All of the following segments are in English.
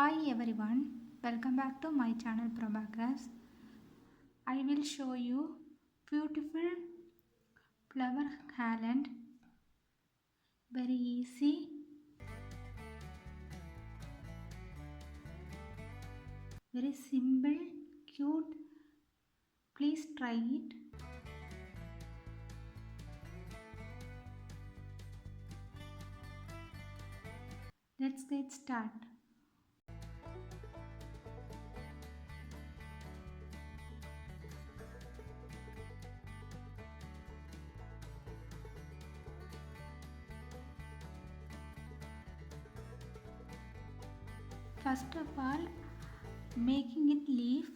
Hi everyone, welcome back to my channel Prabhakras. I will show you beautiful flower garland, very easy, very simple, cute. Please try it. Let's get started. First of all, making it leaf,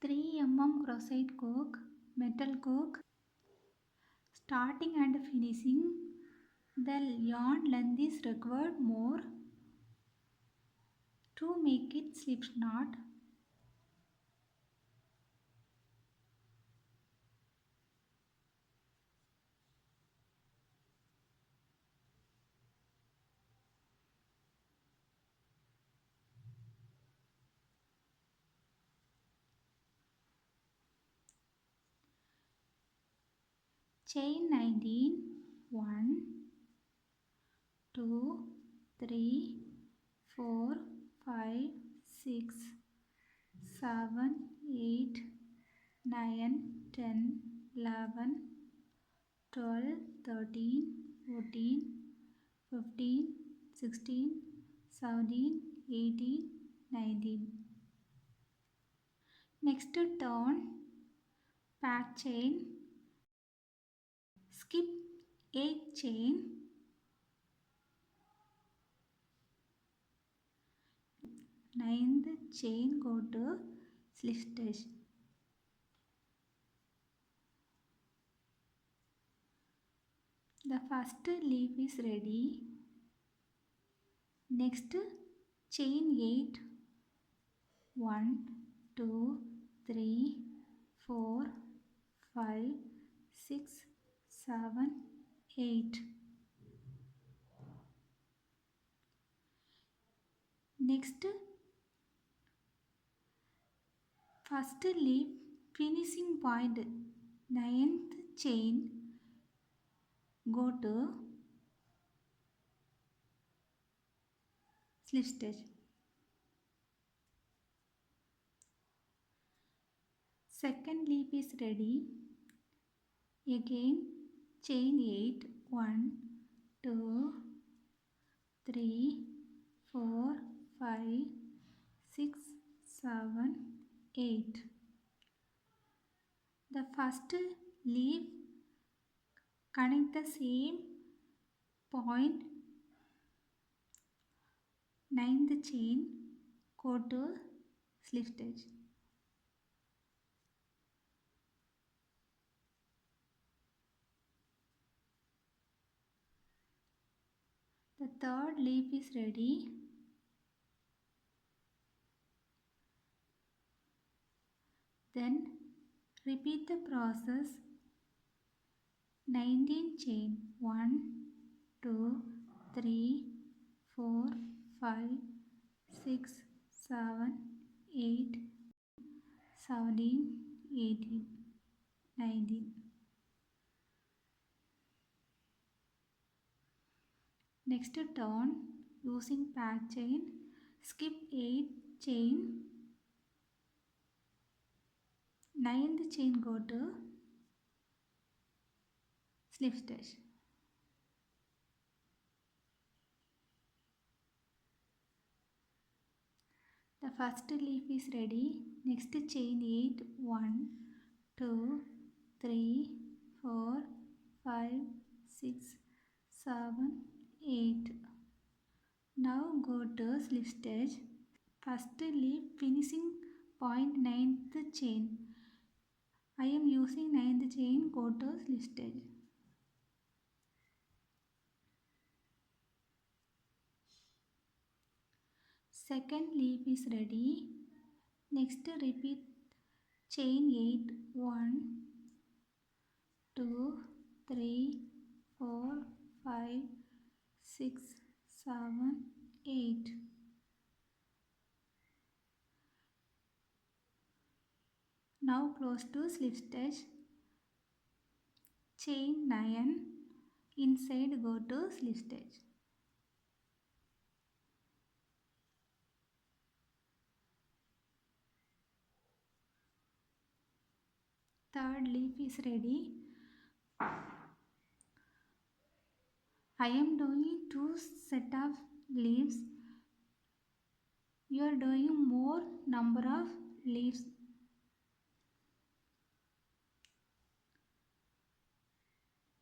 3 mm crochet hook, metal hook. Starting and finishing, the yarn length is required more to make it slip knot. Chain 19, 1, 2, 3, 4, 5, 6, 7, 8, 9, 10, 11, 12, 13, 14, 15, 16, 17, 18, 19. Next turn, back chain, skip 8 chain, 9th chain, go to slip stitch. The first leaf is ready. Next, chain 8, 1, 2, 3, 4, 5, 6, 7, 8. Next, first leaf finishing point, 9th chain, go to slip stitch. Second leaf is ready. Again chain 8, 1, 2, 3, 4, 5, 6, 7, 8. The first leaf connect the same point, 9th chain, go to slip stitch. The third leaf is ready. Then repeat the process, 19 chain, 1, 2, 3, 4, 5, 6, 7, 8, 17, 18, 19. Next turn, using back chain, skip 8 chain, 9th chain, go to slip stitch. The first leaf is ready. Next chain 8, 1, 2, 3, 4, 5, 6, 7, 8. Now go to slip stitch. First leaf finishing point, 9th chain. I am using 9th chain, go to slip stitch. Second leaf is ready. Next repeat chain 8, 1, 2, 3, 4, 5, 6, 7, 8. Now close to slip stitch, chain 9, inside go to slip stitch. Third leaf is ready. I am doing 2 set of leaves. You are doing more number of leaves.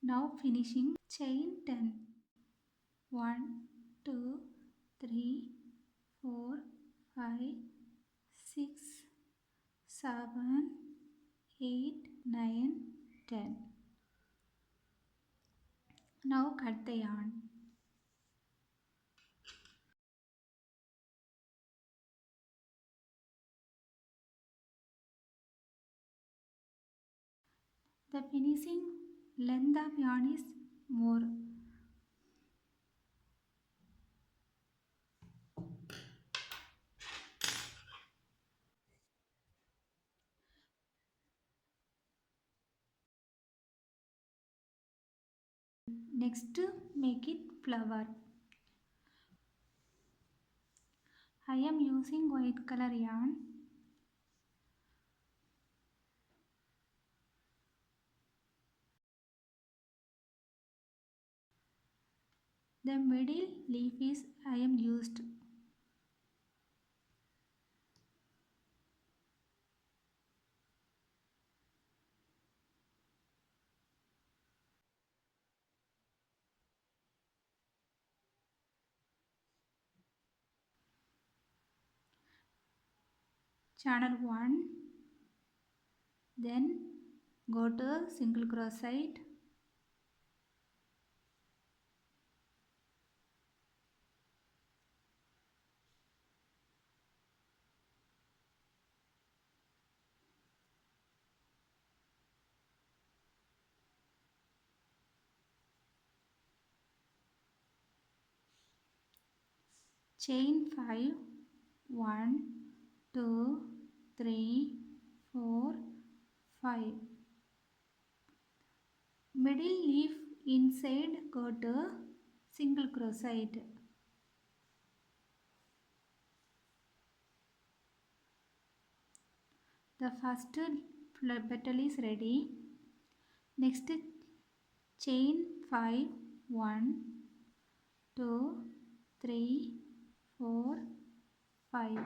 Now finishing chain 10. 1, 2, 3, 4, 5, 6, 7, 8, 9, 10. Now cut the yarn. The finishing length of yarn is more. Next, make it flower. I am using white color yarn. The middle leaf is I am used. Channel 1, then go to single crochet, chain 5, 1, 2, 3, 4, 5. Middle leaf inside go to single crochet. The first petal is ready. Next chain 5, 1, 2, 3, 4, 5.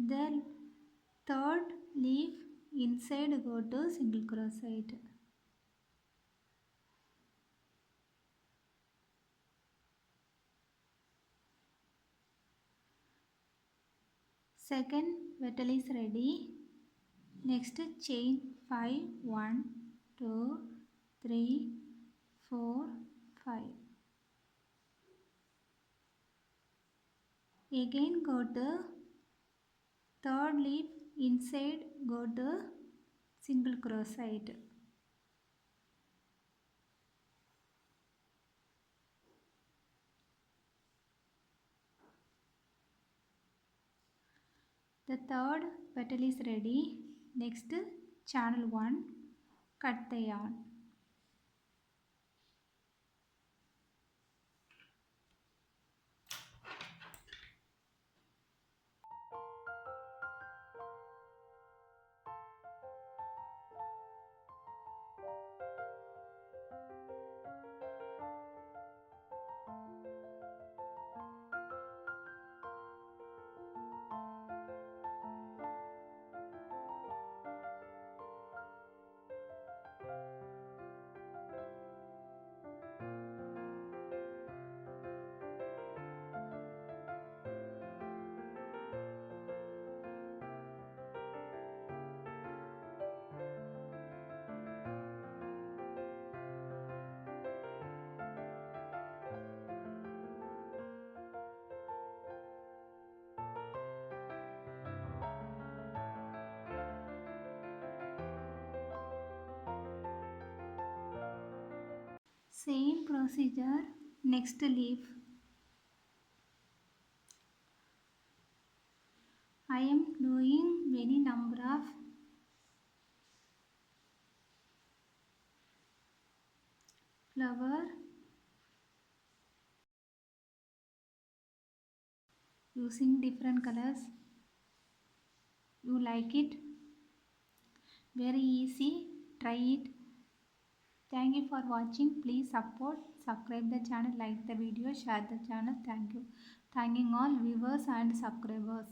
The third leaf inside go to single crochet. Second petal is ready. Next chain 5, 1, 2, 3, 4, 5. Again go to third leaf inside go to single crochet. The third petal is ready. Next channel 1, cut the yarn. Same procedure, next leaf. I am doing many number of flower using different colors. You like it? Very easy. Try it. Thank you for watching. Please support, subscribe the channel, like the video, share the channel. Thank you. Thanking all viewers and subscribers.